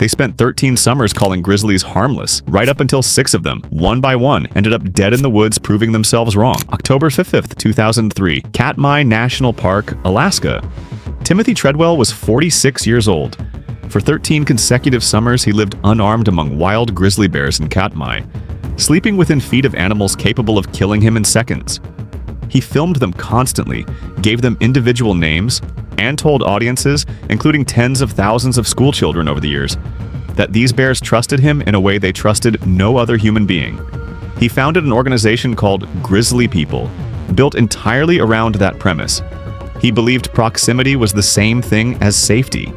They spent 13 summers calling grizzlies harmless, right up until 6 of them, one by one, ended up dead in the woods proving themselves wrong. October 5th, 2003, Katmai National Park, Alaska. Timothy Treadwell was 46 years old. For 13 consecutive summers, he lived unarmed among wild grizzly bears in Katmai, sleeping within feet of animals capable of killing him in seconds. He filmed them constantly, gave them individual names, and told audiences, including tens of thousands of schoolchildren over the years, that these bears trusted him in a way they trusted no other human being. He founded an organization called Grizzly People, built entirely around that premise. He believed proximity was the same thing as safety.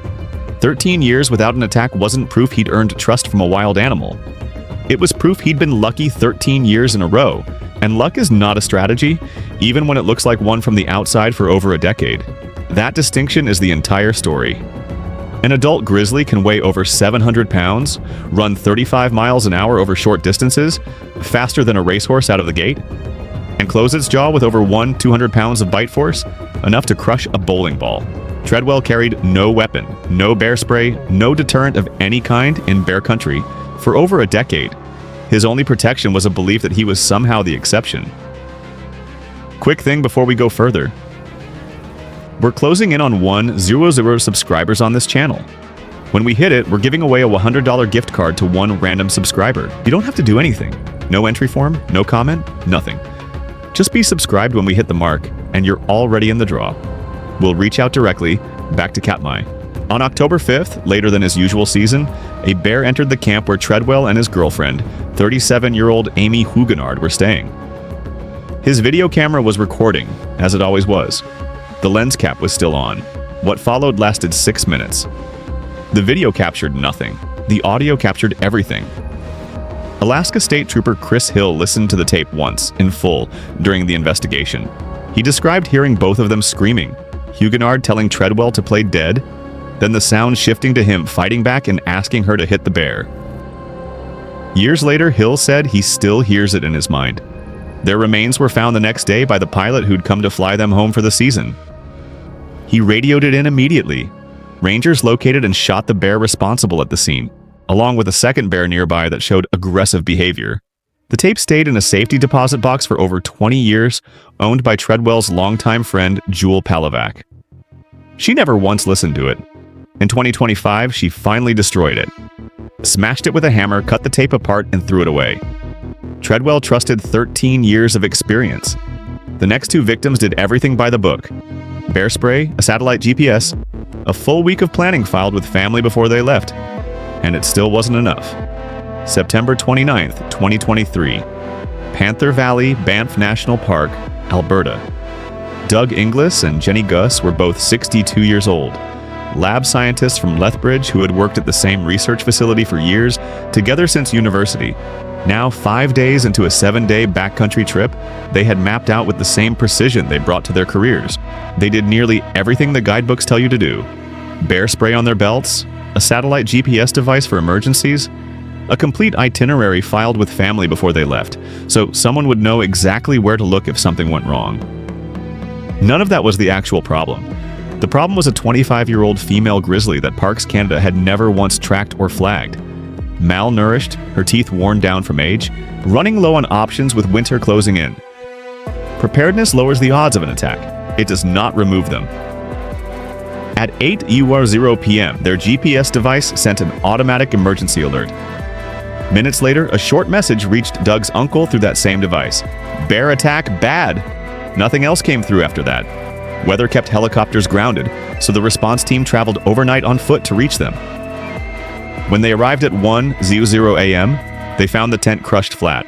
13 years without an attack wasn't proof he'd earned trust from a wild animal. It was proof he'd been lucky 13 years in a row, and luck is not a strategy, even when it looks like one from the outside for over a decade. That distinction is the entire story. An adult grizzly can weigh over 700 pounds, run 35 miles an hour over short distances, faster than a racehorse out of the gate, and close its jaw with over 200 pounds of bite force, enough to crush a bowling ball. Treadwell carried no weapon, no bear spray, no deterrent of any kind in bear country for over a decade. His only protection was a belief that he was somehow the exception. Quick thing before we go further. We're closing in on 100 subscribers on this channel. When we hit it, we're giving away a $100 gift card to one random subscriber. You don't have to do anything. No entry form, no comment, nothing. Just be subscribed when we hit the mark, and you're already in the draw. We'll reach out directly, back to Katmai. On October 5th, later than his usual season, a bear entered the camp where Treadwell and his girlfriend, 37-year-old Amy Huguenard, were staying. His video camera was recording, as it always was. The lens cap was still on. What followed lasted 6 minutes. The video captured nothing. The audio captured everything. Alaska State Trooper Chris Hill listened to the tape once, in full, during the investigation. He described hearing both of them screaming, Huguenard telling Treadwell to play dead, then the sound shifting to him fighting back and asking her to hit the bear. Years later, Hill said he still hears it in his mind. Their remains were found the next day by the pilot who'd come to fly them home for the season. He radioed it in immediately. Rangers located and shot the bear responsible at the scene, along with a second bear nearby that showed aggressive behavior. The tape stayed in a safety deposit box for over 20 years, owned by Treadwell's longtime friend, Jewel Palavac. She never once listened to it. In 2025, she finally destroyed it. Smashed it with a hammer, cut the tape apart, and threw it away. Treadwell trusted 13 years of experience. The next 2 victims did everything by the book. Bear spray, a satellite GPS, a full week of planning filed with family before they left. And it still wasn't enough. September 29th, 2023. Panther Valley, Banff National Park, Alberta. Doug Inglis and Jenny Gus were both 62 years old. Lab scientists from Lethbridge who had worked at the same research facility for years, together since university. Now, 5 days into a 7-day backcountry trip, they had mapped out with the same precision they brought to their careers. They did nearly everything the guidebooks tell you to do. Bear spray on their belts, a satellite GPS device for emergencies, a complete itinerary filed with family before they left, so someone would know exactly where to look if something went wrong. None of that was the actual problem. The problem was a 25-year-old female grizzly that Parks Canada had never once tracked or flagged. Malnourished, her teeth worn down from age, running low on options with winter closing in. Preparedness lowers the odds of an attack. It does not remove them. At 8:00 p.m., their GPS device sent an automatic emergency alert. Minutes later, a short message reached Doug's uncle through that same device. Bear attack bad. Nothing else came through after that. Weather kept helicopters grounded, so the response team traveled overnight on foot to reach them. When they arrived at 1:00 a.m., they found the tent crushed flat.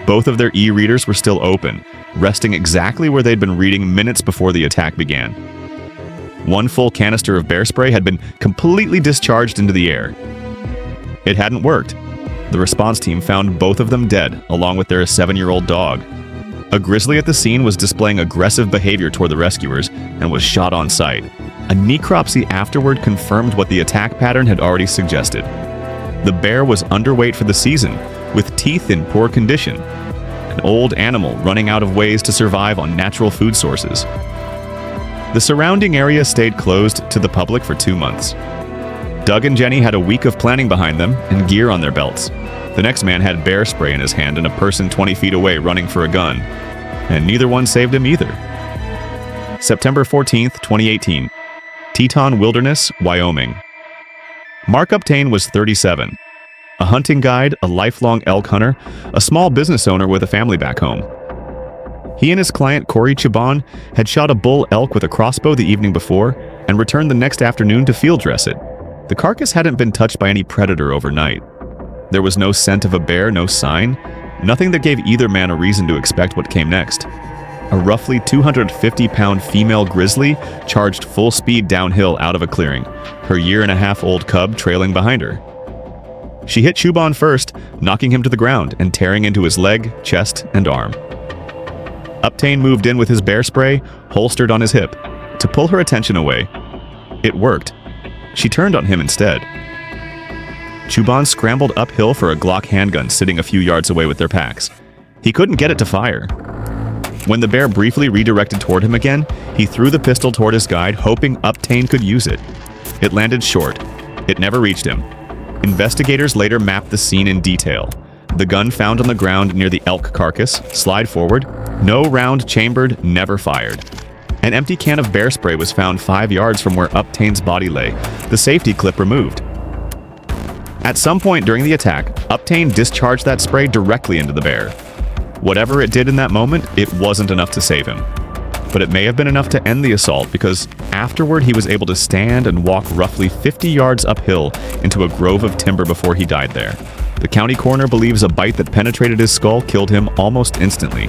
Both of their e-readers were still open, resting exactly where they'd been reading minutes before the attack began. One full canister of bear spray had been completely discharged into the air. It hadn't worked. The response team found both of them dead, along with their 7-year-old dog. A grizzly at the scene was displaying aggressive behavior toward the rescuers and was shot on sight. A necropsy afterward confirmed what the attack pattern had already suggested. The bear was underweight for the season, with teeth in poor condition. An old animal running out of ways to survive on natural food sources. The surrounding area stayed closed to the public for 2 months. Doug and Jenny had a week of planning behind them and gear on their belts. The next man had bear spray in his hand and a person 20 feet away running for a gun. And neither one saved him either. September 14th, 2018. Teton Wilderness, Wyoming. Mark Uptain was 37. A hunting guide, a lifelong elk hunter, a small business owner with a family back home. He and his client Corey Chibon had shot a bull elk with a crossbow the evening before and returned the next afternoon to field dress it. The carcass hadn't been touched by any predator overnight. There was no scent of a bear, no sign, nothing that gave either man a reason to expect what came next. A roughly 250-pound female grizzly charged full speed downhill out of a clearing, her year-and-a-half-old cub trailing behind her. She hit Chubon first, knocking him to the ground and tearing into his leg, chest, and arm. Uptain moved in with his bear spray, holstered on his hip, to pull her attention away. It worked. She turned on him instead. Chubon scrambled uphill for a Glock handgun sitting a few yards away with their packs. He couldn't get it to fire. When the bear briefly redirected toward him again, he threw the pistol toward his guide, hoping Uptain could use it. It landed short. It never reached him. Investigators later mapped the scene in detail. The gun found on the ground near the elk carcass, slide forward, no round chambered, never fired. An empty can of bear spray was found 5 yards from where Uptain's body lay, the safety clip removed. At some point during the attack, Uptain discharged that spray directly into the bear. Whatever it did in that moment, it wasn't enough to save him. But it may have been enough to end the assault because afterward he was able to stand and walk roughly 50 yards uphill into a grove of timber before he died there. The county coroner believes a bite that penetrated his skull killed him almost instantly.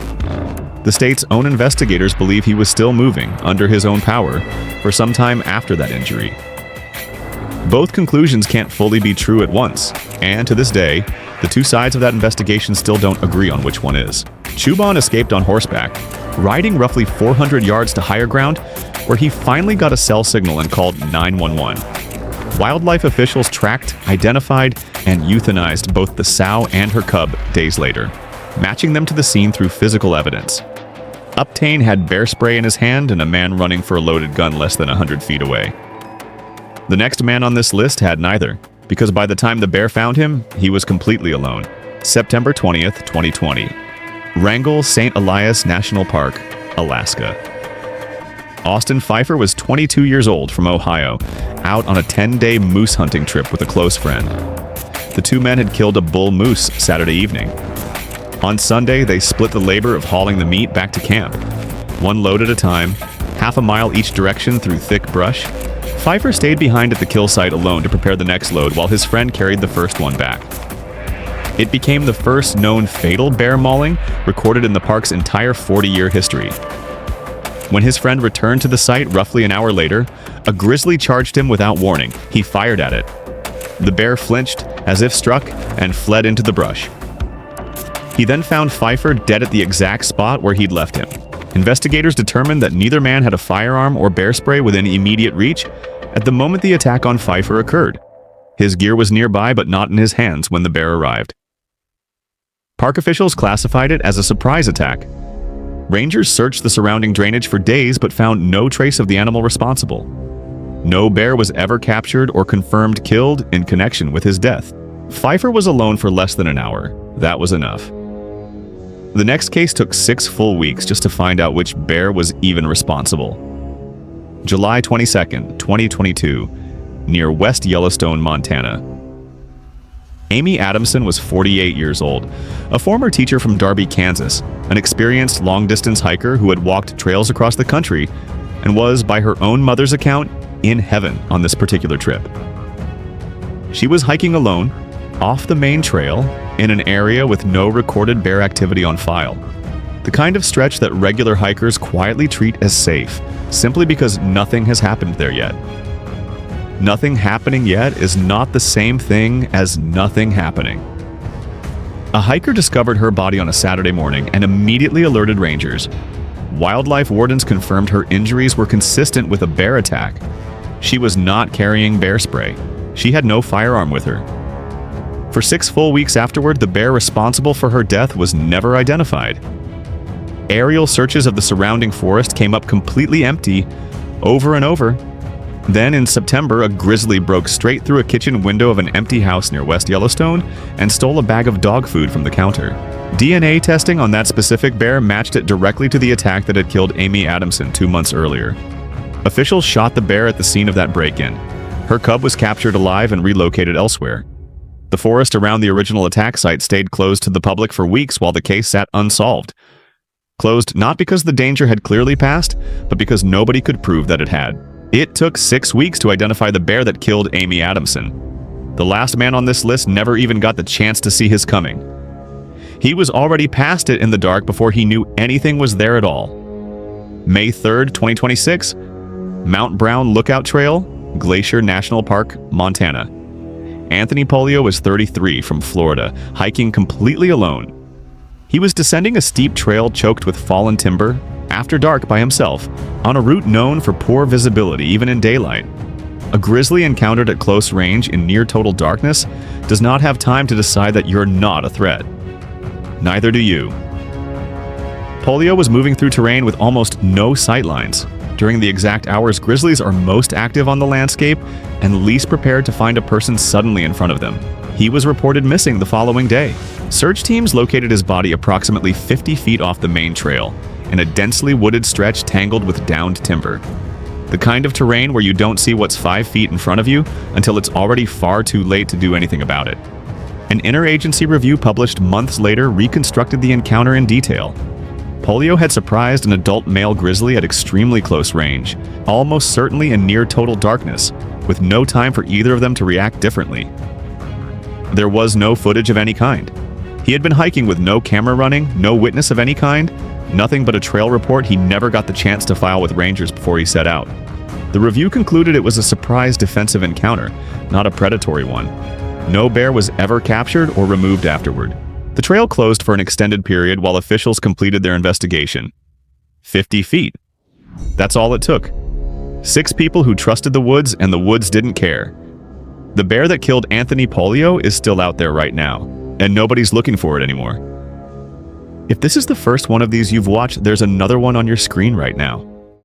The state's own investigators believe he was still moving, under his own power, for some time after that injury. Both conclusions can't fully be true at once, and to this day, the two sides of that investigation still don't agree on which one is. Chubon escaped on horseback, riding roughly 400 yards to higher ground, where he finally got a cell signal and called 911. Wildlife officials tracked, identified, and euthanized both the sow and her cub days later, matching them to the scene through physical evidence. Uptain had bear spray in his hand and a man running for a loaded gun less than 100 feet away. The next man on this list had neither, because by the time the bear found him, he was completely alone. September 20th, 2020. Wrangell-St. Elias National Park, Alaska. Austin Pfeiffer was 22 years old from Ohio, out on a 10-day moose hunting trip with a close friend. The two men had killed a bull moose Saturday evening. On Sunday, they split the labor of hauling the meat back to camp. One load at a time, half a mile each direction through thick brush. Pfeiffer stayed behind at the kill site alone to prepare the next load while his friend carried the first one back. It became the first known fatal bear mauling recorded in the park's entire 40-year history. When his friend returned to the site roughly an hour later, a grizzly charged him without warning. He fired at it. The bear flinched, as if struck, and fled into the brush. He then found Pfeiffer dead at the exact spot where he'd left him. Investigators determined that neither man had a firearm or bear spray within immediate reach at the moment the attack on Pfeiffer occurred. His gear was nearby but not in his hands when the bear arrived. Park officials classified it as a surprise attack. Rangers searched the surrounding drainage for days but found no trace of the animal responsible. No bear was ever captured or confirmed killed in connection with his death. Pfeiffer was alone for less than an hour. That was enough. The next case took 6 full weeks just to find out which bear was even responsible. July 22nd, 2022, near West Yellowstone, Montana. Amy Adamson was 48 years old, a former teacher from Darby, Kansas, an experienced long-distance hiker who had walked trails across the country and was, by her own mother's account, in heaven on this particular trip. She was hiking alone, off the main trail, in an area with no recorded bear activity on file. The kind of stretch that regular hikers quietly treat as safe, simply because nothing has happened there yet. Nothing happening yet is not the same thing as nothing happening. A hiker discovered her body on a Saturday morning and immediately alerted rangers. Wildlife wardens confirmed her injuries were consistent with a bear attack. She was not carrying bear spray. She had no firearm with her. For 6 full weeks afterward, the bear responsible for her death was never identified. Aerial searches of the surrounding forest came up completely empty over and over. Then in September, a grizzly broke straight through a kitchen window of an empty house near West Yellowstone and stole a bag of dog food from the counter. DNA testing on that specific bear matched it directly to the attack that had killed Amy Adamson 2 months earlier. Officials shot the bear at the scene of that break-in. Her cub was captured alive and relocated elsewhere. The forest around the original attack site stayed closed to the public for weeks while the case sat unsolved. Closed not because the danger had clearly passed, but because nobody could prove that it had. It took 6 weeks to identify the bear that killed Amy Adamson. The last man on this list never even got the chance to see his coming. He was already past it in the dark before he knew anything was there at all. May 3rd, 2026, Mount Brown Lookout Trail, Glacier National Park, Montana. Anthony Polio was 33 from Florida, hiking completely alone. He was descending a steep trail choked with fallen timber, after dark by himself, on a route known for poor visibility even in daylight. A grizzly encountered at close range in near total darkness does not have time to decide that you're not a threat. Neither do you. Polio was moving through terrain with almost no sightlines. During the exact hours grizzlies are most active on the landscape and least prepared to find a person suddenly in front of them. He was reported missing the following day. Search teams located his body approximately 50 feet off the main trail, in a densely wooded stretch tangled with downed timber. The kind of terrain where you don't see what's 5 feet in front of you until it's already far too late to do anything about it. An interagency review published months later reconstructed the encounter in detail. Polio had surprised an adult male grizzly at extremely close range, almost certainly in near total darkness, with no time for either of them to react differently. There was no footage of any kind. He had been hiking with no camera running, no witness of any kind, nothing but a trail report he never got the chance to file with rangers before he set out. The review concluded it was a surprise defensive encounter, not a predatory one. No bear was ever captured or removed afterward. The trail closed for an extended period while officials completed their investigation. 50 feet. That's all it took. 6 people who trusted the woods, and the woods didn't care. The bear that killed Anthony Polio is still out there right now, and nobody's looking for it anymore. If this is the first one of these you've watched, there's another one on your screen right now.